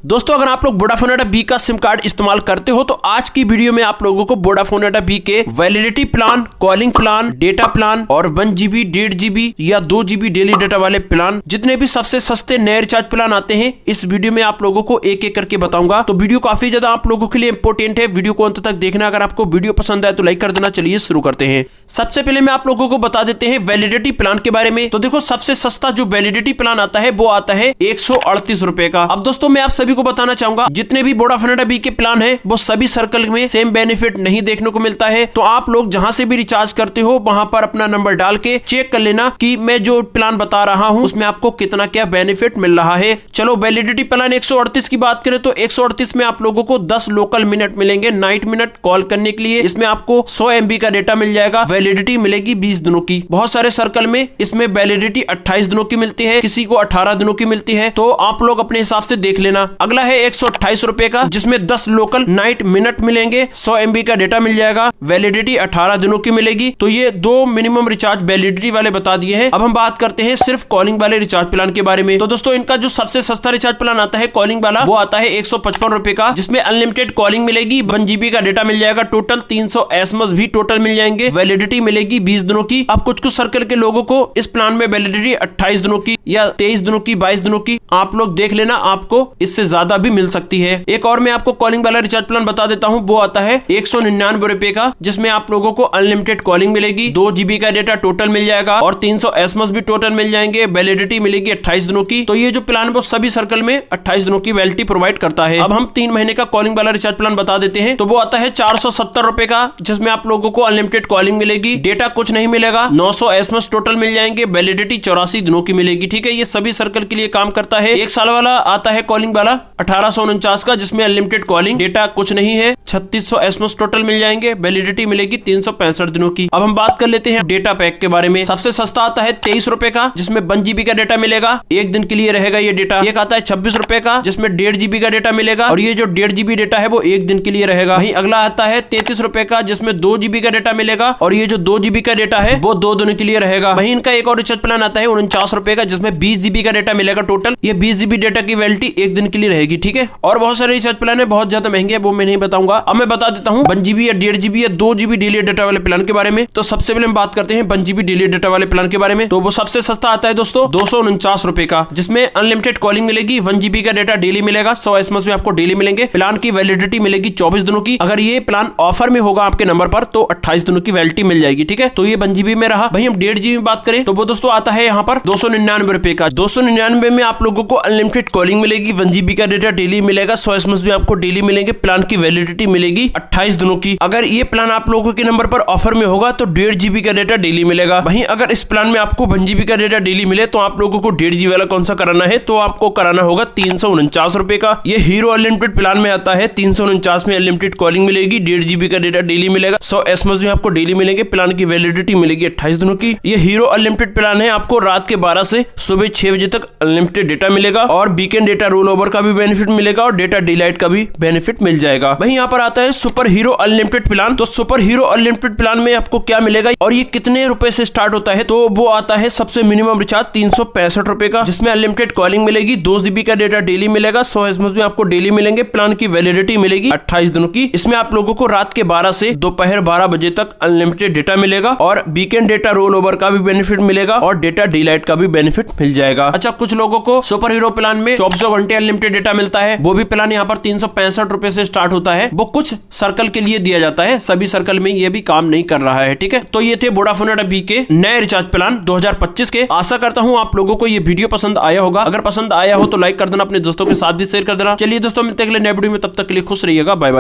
दोस्तों अगर आप लोग वोडाफोन डाटा बी का सिम कार्ड इस्तेमाल करते हो तो आज की वीडियो में आप लोगों को वोडाफोन डाटा बी के validity plan, calling plan, data plan और 1 GB, 1.5 GB या 2 GB डेली डाटा वाले प्लान, जितने भी सबसे सस्ते नए रिचार्ज प्लान आते हैं, इस वीडियो में आप लोगों को एक एक करके बताऊंगा। तो वीडियो काफी ज्यादा आप लोगों के लिए इंपॉर्टेंट है, वीडियो को अंत तक देखना। अगर आपको वीडियो पसंद आए तो लाइक कर देना। चलिए शुरू करते हैं। सबसे पहले मैं आप लोगों को बता देते हैं वैलिडिटी प्लान के बारे में। तो देखो सबसे सस्ता जो वैलिडिटी प्लान आता है वो आता है 138 रुपए का। अब दोस्तों मैं आप सभी को बताना चाहूंगा, जितने भी वोडाफोन डाटा बी के प्लान है वो सभी सर्कल में सेम बेनिफिट नहीं देखने को मिलता है। तो आप लोग जहां से भी रिचार्ज करते हो वहां पर अपना नंबर डाल के चेक कर लेना कि मैं जो प्लान बता रहा हूं उसमें आपको कितना क्या बेनिफिट मिल रहा है। चलो वैलिडिटी प्लान 138 की बात करें तो 138 में आप लोगों को 10 लोकल मिनट मिलेंगे नाइट मिनट कॉल करने के लिए। इसमें आपको 100 MB का डेटा मिल जाएगा। वैलिडिटी मिलेगी 20 दिनों की। बहुत सारे सर्कल में इसमें वैलिडिटी 28 दिनों की मिलती है, किसी को 18 दिनों की मिलती है, तो आप लोग अपने हिसाब से देख लेना। अगला है 128 रुपए का, जिसमें 10 लोकल नाइट मिनट मिलेंगे, 100 MB का डेटा मिल जाएगा, वैलिडिटी 18 दिनों की मिलेगी। तो ये दो मिनिमम रिचार्ज वैलिडिटी वाले बता दिए हैं। अब हम बात करते हैं सिर्फ कॉलिंग वाले रिचार्ज प्लान के बारे में। तो दोस्तों इनका जो सबसे सस्ता रिचार्ज प्लान आता है कॉलिंग वाला, वो आता है 155 रुपए का, जिसमें अनलिमिटेड कॉलिंग मिलेगी, 1 GB का डेटा मिल जाएगा, टोटल 300 SMS भी टोटल मिल जाएंगे, वैलिडिटी मिलेगी 20 दिनों की। अब कुछ सर्कल के लोगों को इस प्लान में वैलिडिटी 28 दिनों की या 23 दिनों की, 22 दिनों की, आप लोग देख लेना, आपको इससे ज्यादा भी मिल सकती है। एक और मैं आपको कॉलिंग वाला रिचार्ज प्लान बता देता हूं, वो आता है 199 रुपए का, जिसमें आप लोगों को अनलिमिटेड कॉलिंग मिलेगी, 2 GB का डेटा टोटल मिल जाएगा और 300 SMS भी टोटल मिल जाएंगे, वैलिडिटी मिलेगी 28 दिनों की। तो ये जो प्लान वो सभी सर्कल में 28 दिनों की वैलिडिटी प्रोवाइड करता है। अब हम 3 महीने का कॉलिंग वाला रिचार्ज प्लान बता देते हैं। तो वो आता है 470 रुपए का, जिसमें आप लोगों को अनलिमिटेड कॉलिंग मिलेगी, डेटा कुछ नहीं मिलेगा, 900 SMS टोटल मिल जाएंगे, वैलिडिटी 84 दिनों की मिलेगी। ठीक है, ये सभी सर्कल के लिए काम करता है। 1 साल वाला आता है कॉलिंग वाला 1849 का, जिसमें अनलिमिटेड कॉलिंग, डेटा कुछ नहीं है, 3600 SMS टोटल मिल जाएंगे, वैलिडिटी मिलेगी 365 दिनों की। अब हम बात कर लेते हैं डेटा पैक के बारे में। सबसे सस्ता आता है 23 रुपए का, जिसमें 1 GB का डेटा मिलेगा, 1 दिन के लिए रहेगा ये डेटा। एक आता है 26 रुपए का, जिसमें 1.5 GB का डेटा मिलेगा, और ये जो 1.5 GB डेटा है वो 1 दिन के लिए रहेगा। वहीं अगला आता है 33 रुपए का, जिसमें 2 GB का डेटा मिलेगा, और ये जो 2 GB का डेटा है वो 2 दिनों के लिए रहेगा। वहीं इनका एक और रिचार्ज प्लान आता है 49 रुपए का, जिसमें 20 GB का डेटा मिलेगा टोटल। ये 20 GB डेटा की वैलिडिटी 1 दिन के लिए रहेगी। ठीक है, और बहुत सारे रिचार्ज प्लान है, बहुत ज्यादा महंगे है, वो मैं नहीं बताऊंगा। अब मैं बता देता हूँ 1 GB या 1.5 GB या 2 GB डेली डेटा वाले प्लान के बारे में। तो सबसे पहले हम बात करते हैं 1 GB डेली डेटा वाले प्लान के बारे में। तो वो सबसे सस्ता आता है दोस्तों 249 रुपए का, जिसमें अनलिमिटेड कॉलिंग मिलेगी, 1 GB का डेटा डेली मिलेगा, 100 SMS भी आपको डेली मिलेंगे, प्लान की वैलिडिटी मिलेगी 24 दिनों की। अगर ये प्लान ऑफर में होगा आपके नंबर पर तो 28 दिनों की वैलिडिटी मिल जाएगी। ठीक है, तो ये 1 GB में रहा। वहीं हम 1.5 GB में बात करें तो वो दोस्तों आता है यहाँ पर 299 रुपए का। 299 में आप लोगों को अनलिमिटेड कॉलिंग मिलेगी, 1 GB का डेटा डेली मिलेगा, 100 SMS भी आपको डेली मिलेंगे, प्लान की वैलिडिटी मिलेगी 28 दिनों की। अगर ये प्लान आप लोगों के नंबर पर ऑफर में होगा तो 1.5 GB का डेटा डेली मिलेगा। वहीं अगर इस प्लान में आपको 1 GB का डेटा डेली मिले तो आप लोगों को 1.5 GB वाला कौन सा कराना है, तो आपको कराना होगा 349 रुपए का। ये हीरो अनलिमिटेड प्लान में आता है, 349 में अनलिमिटेड कॉलिंग मिलेगी, 1.5 GB का डेटा डेली मिलेगा, 100 SMS भी आपको डेली मिलेंगे, प्लान की वैलिडिटी मिलेगी 28 दिनों की। ये हीरो अनलिमिटेड प्लान है, आपको रात के 12 से सुबह 6 बजे तक अनलिमिटेड डेटा मिलेगा, और वीकेंड डेटा रोल ओवर का भी बेनिफिट मिलेगा, और डेटा डिलाइट का भी बेनिफिट मिल जाएगा। वहीं यहाँ पर आता है सुपर हीरो अनलिमिटेड प्लान। तो सुपर हीरो अनलिमिटेड प्लान में आपको क्या मिलेगा और ये कितने रुपए से स्टार्ट होता है, तो वो आता है सबसे मिनिमम रिचार्ज 365 रुपए का, जिसमें अनलिमिटेड कॉलिंग मिलेगी, 2 GB का डेटा डेली मिलेगा, 100 SMS भी आपको डेली मिलेंगे, प्लान की वैलिडिटी मिलेगी 28 दिनों की। इसमें आप लोगों को रात के 12 से दोपहर 12 बजे तक अनलिमिटेड डेटा मिलेगा, और वीकेंड डेटा रोल ओवर का भी बेनिफिट मिलेगा, और डेटा डिलाइट का भी बेनिफिट मिल जाएगा। अच्छा, कुछ लोगों को सुपर हीरो प्लान में 24 घंटे अनलिमिटेड डेटा मिलता है, वो भी प्लान यहाँ पर 365 रुपए से स्टार्ट होता है। वो कुछ सर्कल के लिए दिया जाता है, सभी सर्कल में ये भी काम नहीं कर रहा है। ठीक है, तो ये थे वोडाफोन डाटा बी के नए रिचार्ज प्लान 2025 के। आशा करता हूँ आप लोगों को ये वीडियो पसंद आया होगा। अगर पसंद आया हो तो लाइक कर देना, अपने दोस्तों के साथ भी शेयर कर देना। चलिए दोस्तों, मिलते हैं अगले नए वीडियो में, तब तक के लिए खुश रहिएगा, बाय बाय।